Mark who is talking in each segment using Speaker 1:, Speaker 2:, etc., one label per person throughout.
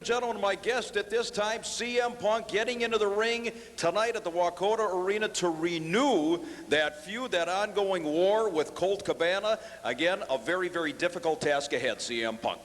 Speaker 1: Gentlemen, my guest at this time, CM Punk, getting into the ring tonight at the Wakota Arena to renew that feud, that ongoing war with Colt Cabana. Again, a very, very difficult task ahead, CM Punk.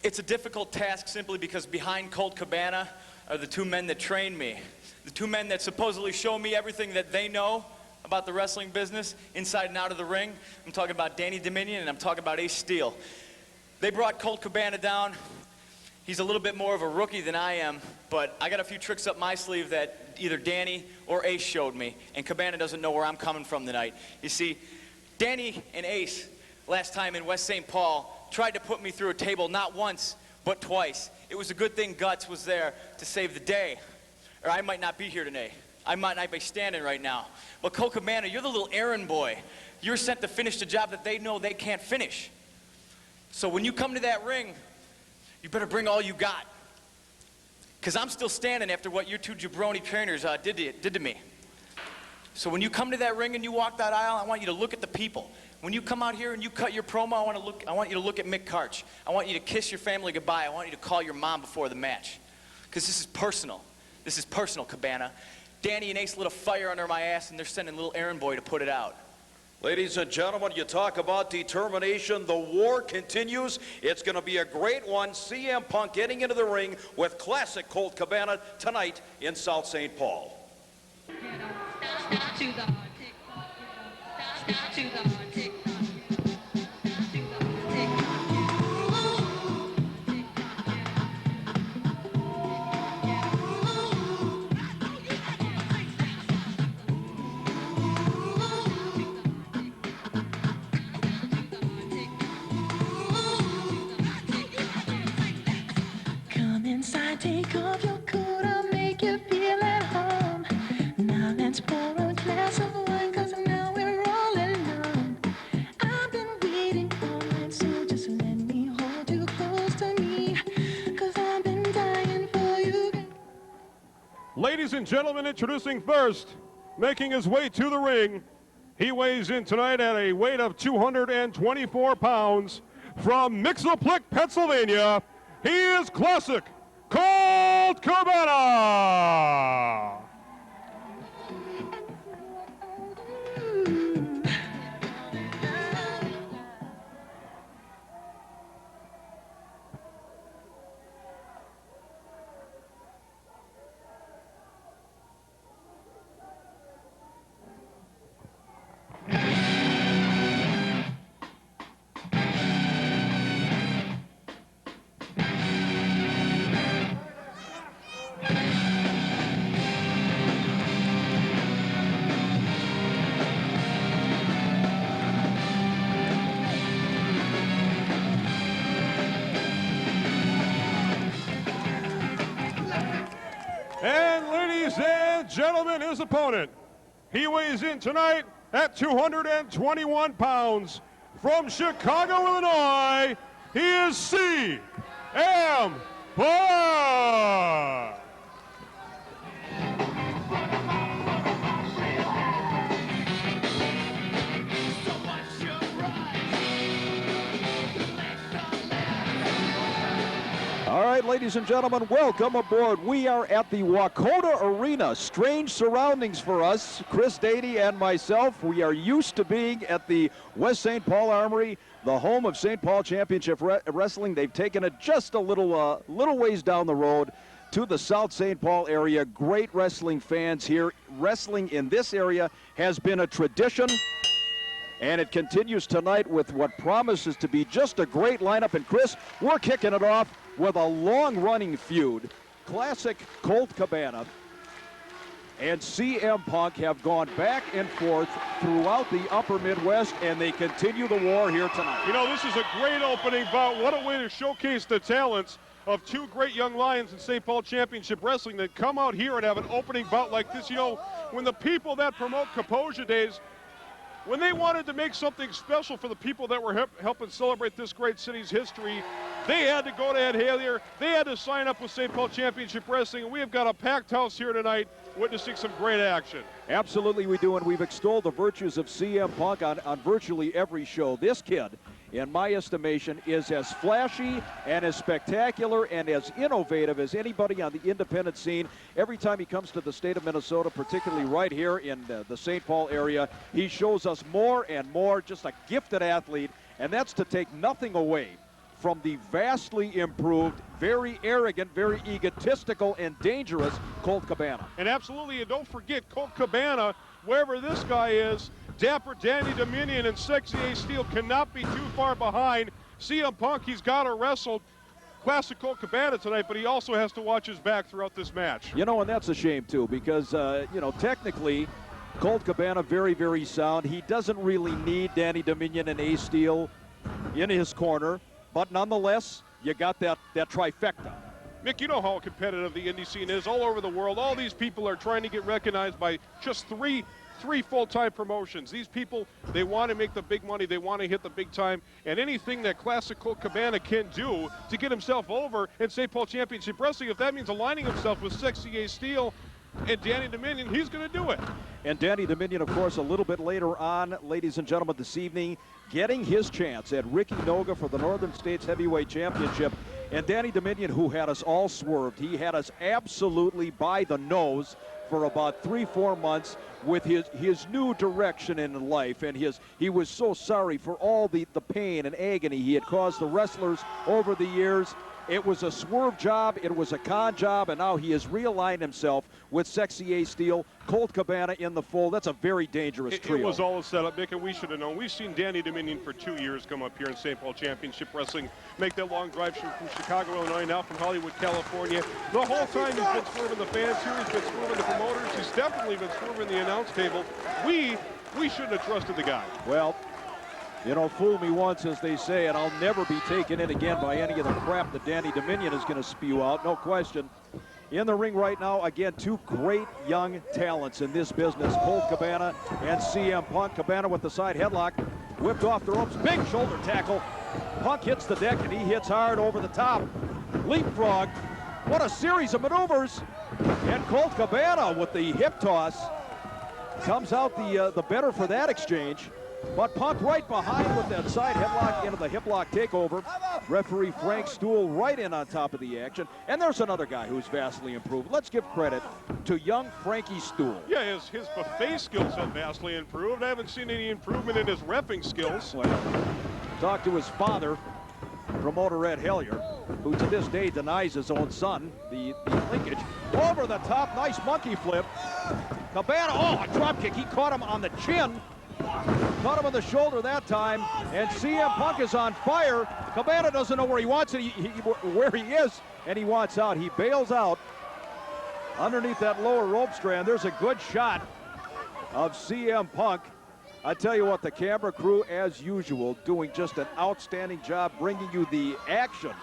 Speaker 2: It's a difficult task simply because behind Colt Cabana are the two men that train me. The two men that supposedly show me everything that they know about the wrestling business, inside and out of the ring. I'm talking about Danny Dominion and I'm talking about Ace Steel. They brought Colt Cabana down. He's a little bit more of a rookie than I am, but I got a few tricks up my sleeve that either Danny or Ace showed me, and Cabana doesn't know where I'm coming from tonight. You see, Danny and Ace, last time in West St. Paul, tried to put me through a table not once, but twice. It was a good thing Guts was there to save the day, or I might not be here today. I might not be standing right now. But Colt Cabana, you're the little errand boy. You're sent to finish the job that they know they can't finish. So when you come to that ring, you better bring all you got. Because I'm still standing after what your two jabroni trainers did to me. So when you come to that ring and you walk that aisle, I want you to look at the people. When you come out here and you cut your promo, I want you to look at Mick Karch. I want you to kiss your family goodbye. I want you to call your mom before the match. Because this is personal. This is personal, Cabana. Danny and Ace lit a fire under my ass and they're sending little errand boy to put it out.
Speaker 1: Ladies and gentlemen, you talk about determination. The war continues. It's going to be a great one. CM Punk getting into the ring with classic Colt Cabana tonight in South St. Paul.
Speaker 3: Take off your coat, I'll make you feel at home. Now let's pour a glass of wine, cause now we're all alone. I've been waiting all night, so just let me hold you close to me, cause I've been dying for you.
Speaker 4: Ladies and gentlemen, introducing first, making his way to the ring. He weighs in tonight at a weight of 224 pounds. From Mixoplick, Pennsylvania, he is classic Colt Cabana! And ladies and gentlemen, his opponent, he weighs in tonight at 221 pounds. From Chicago, Illinois, he is CM Punk.
Speaker 1: All right, ladies and gentlemen, welcome aboard. We are at the Wakota Arena. Strange surroundings for us, Chris Dady and myself. We are used to being at the West St. Paul Armory, the home of St. Paul Championship Wrestling. They've taken it just a little ways down the road to the South St. Paul area. Great wrestling fans here. Wrestling in this area has been a tradition, and it continues tonight with what promises to be just a great lineup. And Chris, we're kicking it off with a long-running feud. Classic Colt Cabana and CM Punk have gone back and forth throughout the upper Midwest, and they continue the war here tonight.
Speaker 4: You know, this is a great opening bout. What a way to showcase the talents of two great young lions in St. Paul Championship Wrestling that come out here and have an opening bout like this. You know, when the people that promote Kaposia Days, when they wanted to make something special for the people that were helping celebrate this great city's history, they had to go to Ed Halier. They had to sign up with St. Paul Championship Wrestling, and we have got a packed house here tonight witnessing some great action.
Speaker 1: Absolutely we do, and we've extolled the virtues of CM Punk on virtually every show. This kid in my estimation, is as flashy and as spectacular and as innovative as anybody on the independent scene. Every time he comes to the state of Minnesota, particularly right here in the St. Paul area, he shows us more and more, just a gifted athlete, and that's to take nothing away from the vastly improved, very arrogant, very egotistical, and dangerous Colt Cabana.
Speaker 4: And absolutely, and don't forget, Colt Cabana, wherever this guy is, dapper Danny Dominion and Sexy Ace Steel cannot be too far behind. CM Punk, he's got to wrestle classic Colt Cabana tonight, but he also has to watch his back throughout this match.
Speaker 1: You know, and that's a shame, too, because, you know, technically, Colt Cabana, very, very sound. He doesn't really need Danny Dominion and Ace Steel in his corner, but nonetheless, you got that trifecta.
Speaker 4: Mick, you know how competitive the indie scene is all over the world. All these people are trying to get recognized by just three full-time promotions. These people, they want to make the big money, they want to hit the big time, and anything that classic Colt Cabana can do to get himself over in St. Paul Championship Wrestling, if that means aligning himself with Sexy Ace Steel and Danny Dominion, he's going to do it.
Speaker 1: And Danny Dominion, of course, a little bit later on, ladies and gentlemen, this evening, getting his chance at Ricky Noga for the Northern States Heavyweight Championship. And Danny Dominion, who had us all swerved, he had us absolutely by the nose for about 3-4 months with his new direction in life, and he was so sorry for all the pain and agony he had caused the wrestlers over the years. It was a swerve job, it was a con job, and now he has realigned himself with Sexy Ace Steel, Colt Cabana in the fold. That's a very dangerous trio.
Speaker 4: It was all a setup, Mick, and we should have known. We've seen Danny Dominion for 2 years come up here in St. Paul Championship Wrestling, make that long drive from Chicago, Illinois, now from Hollywood, California. The whole time he's been swerving the fans here, he's been swerving the promoters, he's definitely been swerving the announce table. We shouldn't have trusted the guy.
Speaker 1: Well, you know, fool me once, as they say, and I'll never be taken in again by any of the crap that Danny Dominion is going to spew out, no question. In the ring right now, again, two great young talents in this business, Colt Cabana and CM Punk. Cabana with the side headlock, whipped off the ropes, big shoulder tackle. Punk hits the deck, and he hits hard over the top. Leapfrog, what a series of maneuvers. And Colt Cabana with the hip toss comes out the better for that exchange. But Punk right behind with that side headlock into the hip lock takeover. Referee Frank Stuhl right in on top of the action. And there's another guy who's vastly improved. Let's give credit to young Frankie Stuhl.
Speaker 4: Yeah, his buffet skills have vastly improved. I haven't seen any improvement in his reffing skills.
Speaker 1: Well, talk to his father, promoter Ed Hellier, who to this day denies his own son the linkage. Over the top, nice monkey flip. Cabana, oh, a drop kick. He caught him on the chin. Caught him on the shoulder that time, and CM Punk is on fire. Cabana doesn't know where he wants it, where he is, and he wants out. He bails out underneath that lower rope strand. There's a good shot of CM Punk. I tell you what, the camera crew, as usual, doing just an outstanding job bringing you the action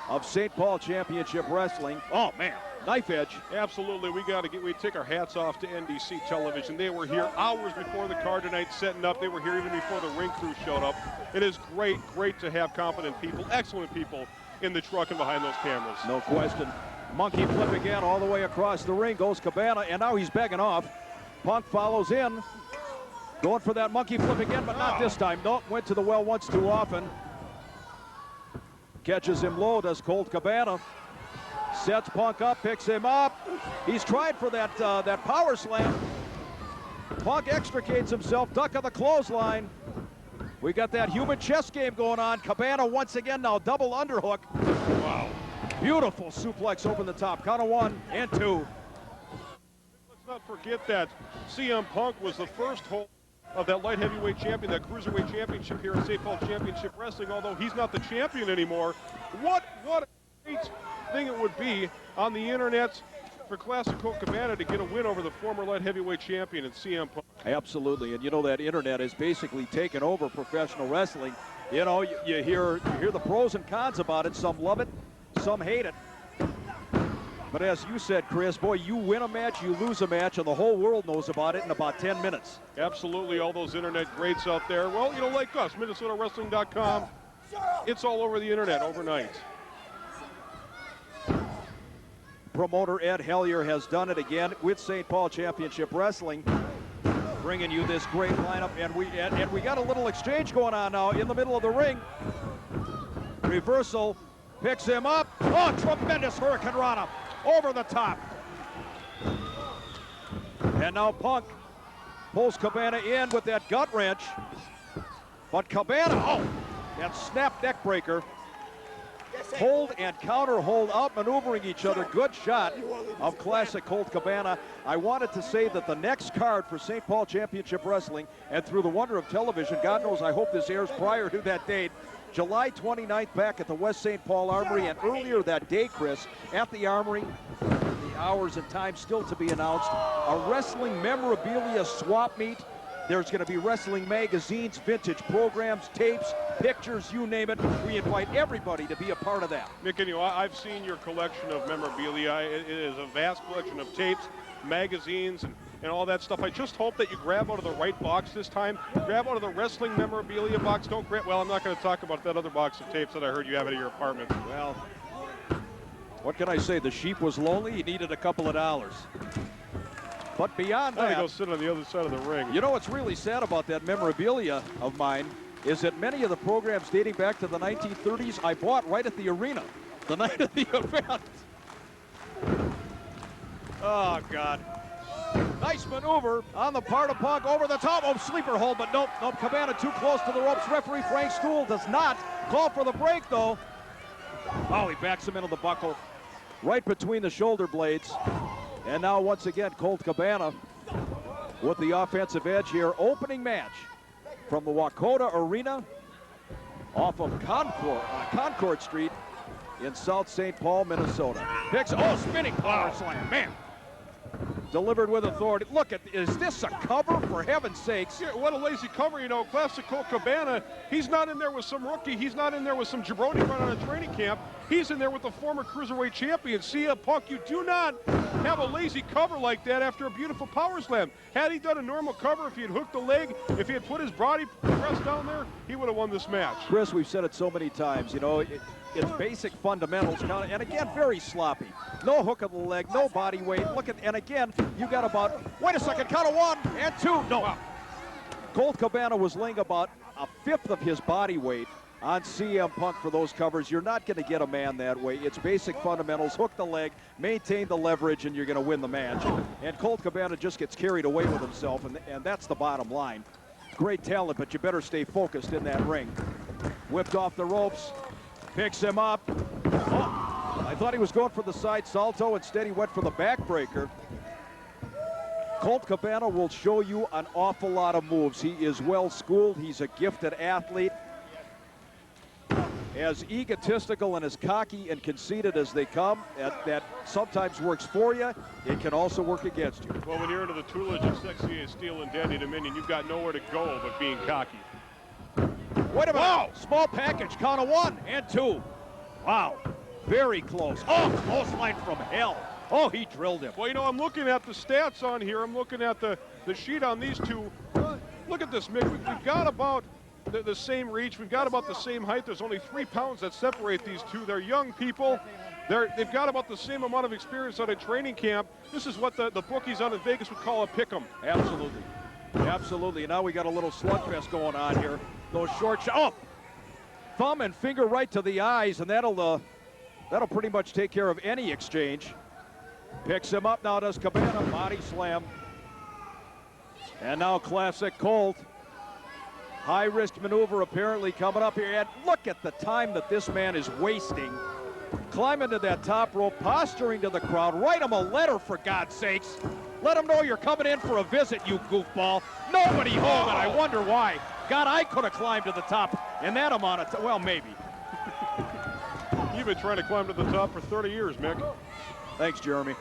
Speaker 1: of St. Paul Championship Wrestling. Oh, man. Knife edge.
Speaker 4: Absolutely, we take our hats off to NBC Television. They were here hours before the card tonight setting up. They were here even before the ring crew showed up. It is great to have competent people, excellent people in the truck and behind those cameras.
Speaker 1: No question. Monkey flip again all the way across the ring goes Cabana, and now he's begging off. Punk follows in, going for that monkey flip again, but not this time. Nope, went to the well once too often. Catches him low, does Colt Cabana. Sets Punk up, picks him up. He's tried for that power slam. Punk extricates himself, duck of the clothesline. We got that human chess game going on. Cabana once again now double underhook. Wow. Beautiful suplex over the top. Count of 1 and 2.
Speaker 4: Let's not forget that CM Punk was the first hold of that light heavyweight champion, that cruiserweight championship here in St. Paul Championship Wrestling, although he's not the champion anymore. What a great thing it would be on the internet for Classic Colt Cabana to get a win over the former light heavyweight champion in CM Punk.
Speaker 1: Absolutely, and you know that internet has basically taken over professional wrestling. You know, you hear the pros and cons about it. Some love it, some hate it. But as you said, Chris, boy, you win a match, you lose a match, and the whole world knows about it in about 10 minutes.
Speaker 4: Absolutely, all those internet greats out there. Well, you know, like us, MinnesotaWrestling.com, it's all over the internet overnight.
Speaker 1: Promoter Ed Hellier has done it again with St. Paul Championship Wrestling. bringing you this great lineup, and we got a little exchange going on now in the middle of the ring. Reversal, picks him up. Oh, tremendous Hurricane Rana over the top. And now Punk pulls Cabana in with that gut wrench. But Cabana, oh, that snap neck breaker. Hold and counter hold, outmaneuvering each other. Good shot of classic Colt Cabana. I wanted to say that the next card for St. Paul Championship Wrestling, and through the wonder of television, God knows I hope this airs prior to that date, July 29th back at the West St. Paul Armory, and earlier that day, Chris, at the Armory, the hours and times still to be announced, a wrestling memorabilia swap meet. There's going to be wrestling magazines, vintage programs, tapes, pictures, you name it. We invite everybody to be a part of that.
Speaker 4: Mick, you know, I've seen your collection of memorabilia. It is a vast collection of tapes, magazines, and all that stuff. I just hope that you grab out of the right box this time. Grab out of the wrestling memorabilia box. Don't grab, well, I'm not going to talk about that other box of tapes that I heard you have at your apartment.
Speaker 1: Well, what can I say? The sheep was lonely. He needed a couple of dollars. But beyond that,
Speaker 4: go sit on the other side of the ring.
Speaker 1: You know what's really sad about that memorabilia of mine is that many of the programs dating back to the 1930s I bought right at the arena, the night of the event. Oh, God. Nice maneuver on the part of Punk over the top. Oh, sleeper hold, but nope, Cabana too close to the ropes. Referee Frank Stool does not call for the break, though. Oh, he backs him into the buckle right between the shoulder blades. And now, once again, Colt Cabana with the offensive edge here. Opening match from the Wakota Arena off of Concord Street in South St. Paul, Minnesota. Picks, oh, spinning power slam, man. Delivered with authority. Look, is this a cover, for heaven's sakes?
Speaker 4: Yeah, what a lazy cover, you know. Classic Colt Cabana. He's not in there with some rookie. He's not in there with some jabroni running on a training camp. He's in there with the former Cruiserweight champion. CM Punk, you do not have a lazy cover like that after a beautiful power slam. Had he done a normal cover, if he had hooked the leg, if he had put his body press down there, he would have won this match.
Speaker 1: Chris, we've said it so many times, you know, it's basic fundamentals, and again, very sloppy. No hook of the leg, no body weight. Look at, and again, you got about, wait a second, count of 1 and 2. No. Wow. Colt Cabana was laying about a fifth of his body weight on CM Punk for those covers. You're not going to get a man that way. It's basic fundamentals. Hook the leg, maintain the leverage, and you're going to win the match. And Colt Cabana just gets carried away with himself, and that's the bottom line. Great talent, but you better stay focused in that ring. Whipped off the ropes. Picks him up. Oh, I thought he was going for the side salto. Instead, he went for the backbreaker. Colt Cabana will show you an awful lot of moves. He is well schooled. He's a gifted athlete. As egotistical and as cocky and conceited as they come, that sometimes works for you. It can also work against you.
Speaker 4: Well, when you're into the tutelage of Sexy as Steel and Danny Dominion, you've got nowhere to go but being cocky.
Speaker 1: Wait a minute. Wow. Small package. Count of 1 and 2. Wow. Very close. Oh, close line from hell. Oh, he drilled him.
Speaker 4: Well, you know, I'm looking at the stats on here. I'm looking at the sheet on these two. Look at this, Mick. We've got about the same reach. We've got about the same height. There's only 3 pounds that separate these two. They're young people. They've got about the same amount of experience at a training camp. This is what the bookies out in Vegas would call a pick'em.
Speaker 1: Absolutely. Absolutely. Now we got a little slugfest going on here. Those short shots. Oh! Thumb and finger right to the eyes, and that'll pretty much take care of any exchange. Picks him up now, does Cabana. Body slam. And now classic Colt. High-risk maneuver apparently coming up here. And look at the time that this man is wasting. Climbing to that top rope, posturing to the crowd. Write him a letter, for God's sakes. Let him know you're coming in for a visit, you goofball. Nobody home, and I wonder why. God, I could have climbed to the top in that amount of time. Well, maybe.
Speaker 4: You've been trying to climb to the top for 30 years, Mick.
Speaker 1: Thanks, Jeremy.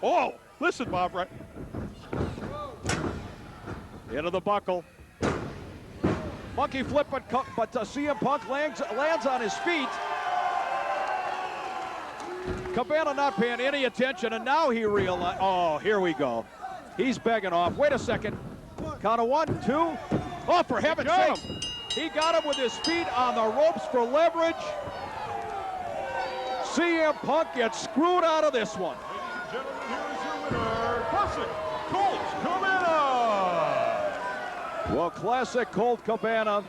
Speaker 4: Oh, listen, Bob, right?
Speaker 1: Into the buckle. Monkey flip, but CM Punk lands on his feet. Cabana not paying any attention, and now he realized, oh, here we go. He's begging off. Wait a second. Count of 1, 2. Oh, for heaven's sake. He got him with his feet on the ropes for leverage. CM Punk gets screwed out of this one.
Speaker 4: Ladies and gentlemen, here is your winner, classic Colt Cabana.
Speaker 1: Well, classic Colt Cabana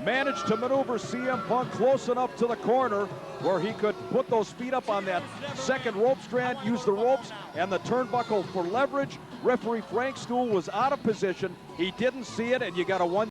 Speaker 1: managed to maneuver CM Punk close enough to the corner where he could put those feet up on that second rope strand, use the ropes and the turnbuckle for leverage. Referee Frank Stuhl was out of position. He didn't see it, and you got a one.